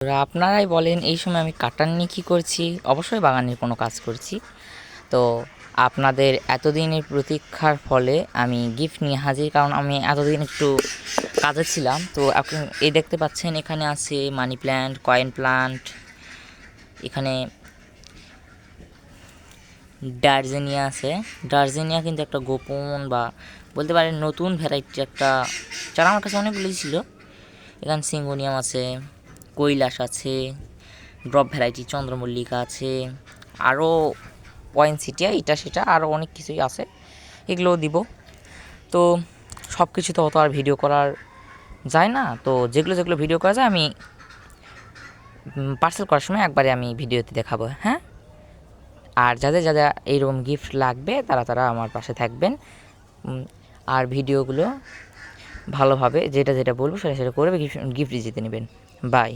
আপনারাই বলেন এই সময় আমি কাটার নিয়ে কী করছি? অবশ্যই বাগানের কোনো কাজ করছি। তো আপনাদের এতদিনের প্রতীক্ষার ফলে আমি গিফট নিয়ে হাজির, কারণ আমি এতদিন একটু কাজে ছিলাম। তো এখন এই দেখতে পাচ্ছেন এখানে আছে মানি প্ল্যান্ট, কয়েন প্লান্ট, এখানে ডারজেনিয়া আছে। ডারজেনিয়া কিন্তু একটা গোপন বা বলতে পারেন নতুন ভ্যারাইটির একটা চারা, আমার কাছে অনেকগুলোই ছিল। এখানে সিঙ্গোনিয়াম আছে, কৈলাস আছে, ড্রপ ভ্যারাইটি চন্দ্রমল্লিকা আছে, আরও পয়েন্টসিটিয়া এটা সেটা আরও অনেক কিছুই আছে, এগুলোও দিব। তো সব কিছু তো অত আর ভিডিও করার যায় না, তো যেগুলো যেগুলো ভিডিও করা যায় আমি পার্সেল করার সময় একবারে আমি ভিডিওতে দেখাবো। হ্যাঁ, আর যাদের যাদের এইরকম গিফট লাগবে তারা তারা আমার পাশে থাকবেন, আর ভিডিওগুলো ভালোভাবে যেটা যেটা বলবো সেটা সেটা করে গিফট জিতে নেবেন। বাই।